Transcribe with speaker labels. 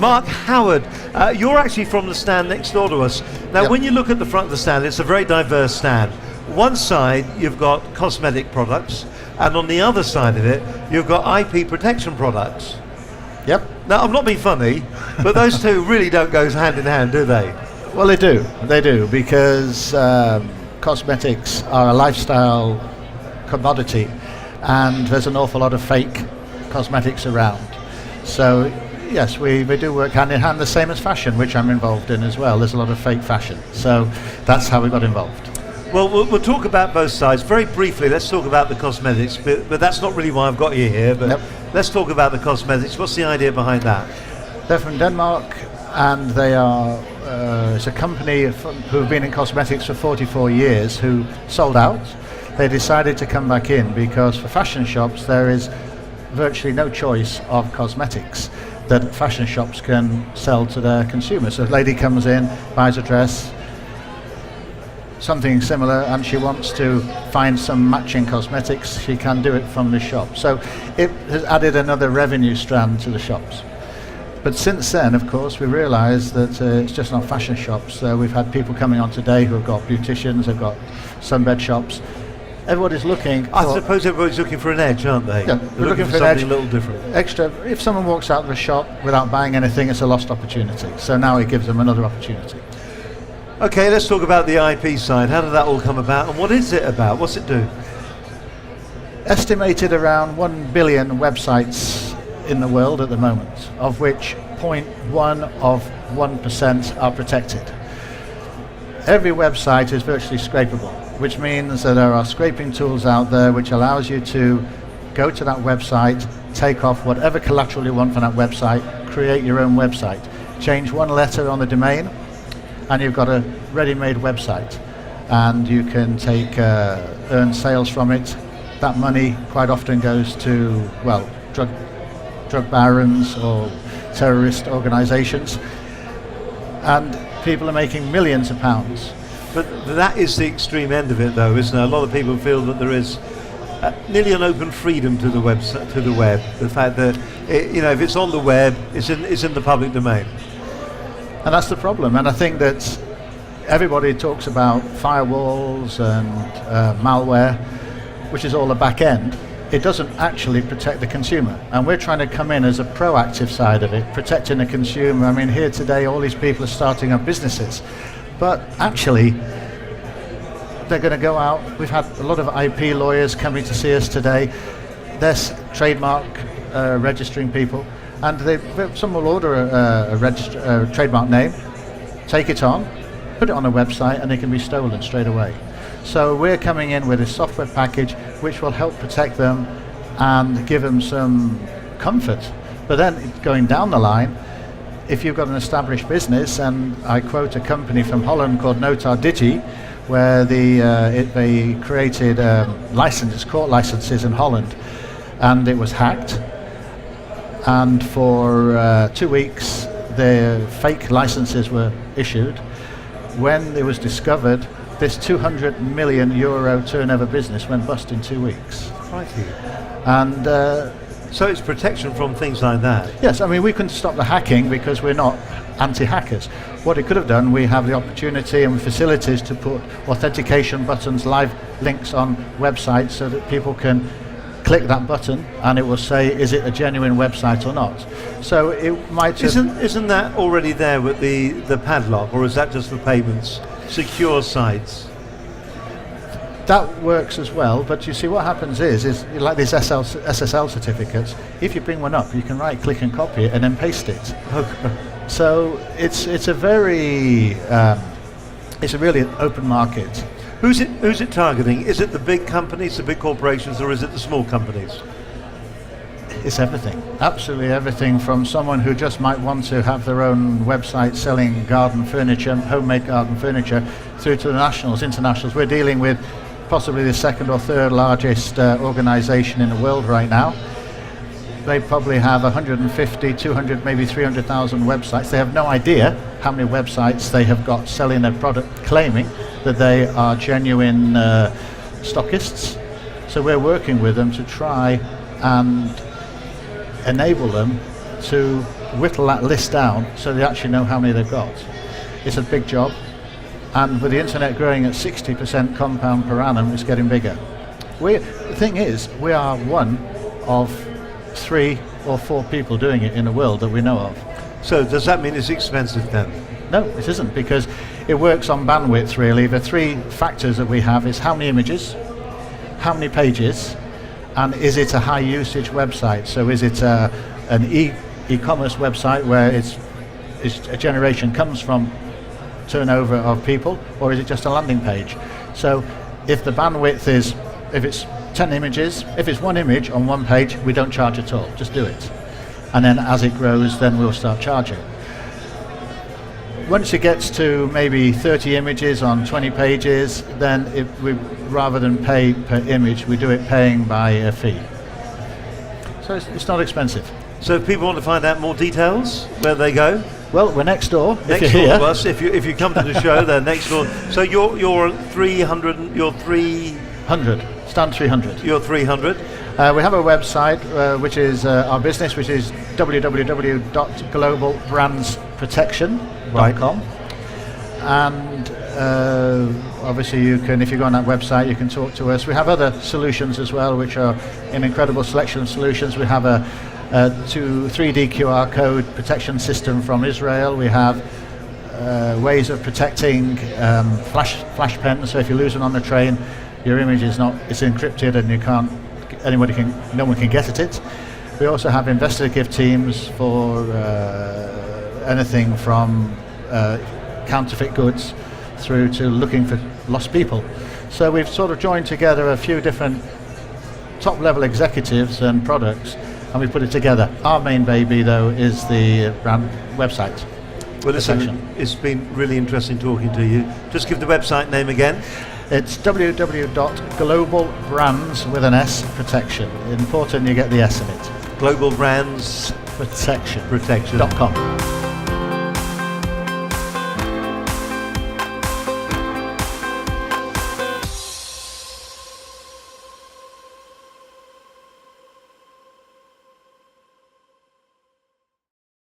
Speaker 1: Mark Howard, you're actually from the stand next door to us. Now,
Speaker 2: Yep.
Speaker 1: when you look at the front of the stand, it's a very diverse stand. One side, you've got cosmetic products, and on the other side of it, you've got IP protection products.
Speaker 2: Yep.
Speaker 1: Now, I'm not being funny, but those two really don't go hand in hand, do they?
Speaker 2: Well, they do, because cosmetics are a lifestyle commodity, and there's an awful lot of fake cosmetics around. So, yes, we do work hand in hand, the same as fashion, which I'm involved in as well. There's a lot of fake fashion. So that's how we got involved.
Speaker 1: Well, we'll talk about both sides. Very briefly, let's talk about the cosmetics, but that's not really why I've got you here, but
Speaker 2: Yep.
Speaker 1: let's talk about the cosmetics. What's the idea behind that?
Speaker 2: They're from Denmark, and they are it's a company who've been in cosmetics for 44 years who sold out. They decided to come back in because for fashion shops there is virtually no choice of cosmetics that fashion shops can sell to their consumers. So a lady comes in, buys a dress, something similar, and she wants to find some matching cosmetics, she can do it from the shop. So it has added another revenue strand to the shops. But since then, of course, we realised that it's just not fashion shops. We've had people coming on today who have got beauticians, have got sunbed shops. Everybody's looking.
Speaker 1: I suppose everybody's looking for an edge, aren't they?
Speaker 2: Yeah,
Speaker 1: They're looking for
Speaker 2: an
Speaker 1: something
Speaker 2: edge.
Speaker 1: a little different.
Speaker 2: Extra. If someone walks out of a shop without buying anything, it's a lost opportunity. So now it gives them another opportunity.
Speaker 1: Okay, let's talk about the IP side. How did that all come about, and what is it about? What's it do?
Speaker 2: Estimated around 1 billion websites in the world at the moment, of which 0.1% are protected. Every website is virtually scrapable, which means that there are scraping tools out there which allows you to go to that website, take off whatever collateral you want from that website, create your own website, change one letter on the domain, and you've got a ready-made website, and you can take earn sales from it. That money quite often goes to, well, drug barons or terrorist organizations, and people are making millions of pounds.
Speaker 1: But that is the extreme end of it, though, isn't it? A lot of people feel that there is nearly an open freedom to the website, to the web. The fact that if it's on the web, it's in the public domain.
Speaker 2: And that's the problem. And I think that everybody talks about firewalls and malware, which is all the back end. It doesn't actually protect the consumer. And we're trying to come in as a proactive side of it, protecting the consumer. I mean, here today, all these people are starting up businesses. But actually, they're going to go out. We've had a lot of IP lawyers coming to see us today. There's trademark registering people. And some will order a trademark name, take it on, put it on a website, and it can be stolen straight away. So we're coming in with a software package which will help protect them and give them some comfort. But then going down the line, if you've got an established business, and I quote a company from Holland called Nota Digi, where they created court licenses in Holland, and it was hacked. And for 2 weeks, the fake licenses were issued. When it was discovered, this 200 million euro turnover business went bust in 2 weeks.
Speaker 1: Crikey.
Speaker 2: And
Speaker 1: so it's protection from things like that.
Speaker 2: yes, I mean, we couldn't stop the hacking because we're not anti-hackers. What it could have done, we have the opportunity and facilities to put authentication buttons, live links on websites so that people can click that button and it will say, is it a genuine website or not? So it might have...
Speaker 1: Isn't that already there with the padlock, or is that just for payments? Secure sites.
Speaker 2: That works as well, but you see what happens is like these SSL certificates, if you bring one up, you can right click and copy it and then paste it.
Speaker 1: Okay.
Speaker 2: So it's a really open market.
Speaker 1: Who's it targeting? Is it the big companies, the big corporations, or is it the small companies?
Speaker 2: It's everything, absolutely everything, from someone who just might want to have their own website selling garden furniture, homemade garden furniture, through to the nationals, internationals. We're dealing with possibly the second or third largest organization in the world right now. They probably have 150, 200, maybe 300,000 websites. They have no idea how many websites they have got selling their product, claiming that they are genuine stockists. So we're working with them to try and enable them to whittle that list down so they actually know how many they've got. It's a big job, and with the internet growing at 60% compound per annum, it's getting bigger. The thing is, we are one of 3 or 4 people doing it in the world that we know of.
Speaker 1: So does that mean it's expensive then?
Speaker 2: No, it isn't, because it works on bandwidth really. The 3 factors that we have is how many images, how many pages, and is it a high usage website? So is it an e-commerce website where it's a generation comes from turnover of people, or is it just a landing page? So if the bandwidth is, if it's 10 images, if it's 1 image on 1 page, we don't charge at all, just do it. And then as it grows, then we'll start charging. Once it gets to maybe 30 images on 20 pages, then rather than pay per image, we do it paying by a fee. So it's not expensive.
Speaker 1: So if people want to find out more details, where do they go?
Speaker 2: Well, we're next door.
Speaker 1: Next
Speaker 2: if
Speaker 1: door
Speaker 2: you're here.
Speaker 1: to us. If you come to the show, they're next door. So you're 300. You're
Speaker 2: 100. Stand 300.
Speaker 1: You're 300.
Speaker 2: We have a website which is our business, which is www.globalbrandsprotection.com. And obviously you can, if you go on that website, you can talk to us. We have other solutions as well, which are an incredible selection of solutions. We have a 3D QR code protection system from Israel. We have ways of protecting flash pens, so if you lose one on the train, your image is it's encrypted and no one can get at it. We also have investigative teams for anything from counterfeit goods through to looking for lost people. So we've sort of joined together a few different top level executives and products, and we put it together. Our main baby though is the brand website.
Speaker 1: Well, listen, it's been really interesting talking to you. Just give the website name again.
Speaker 2: It's www.globalbrands with an S protection. Important you get the S in it.
Speaker 1: Global Brands
Speaker 2: Protection.com.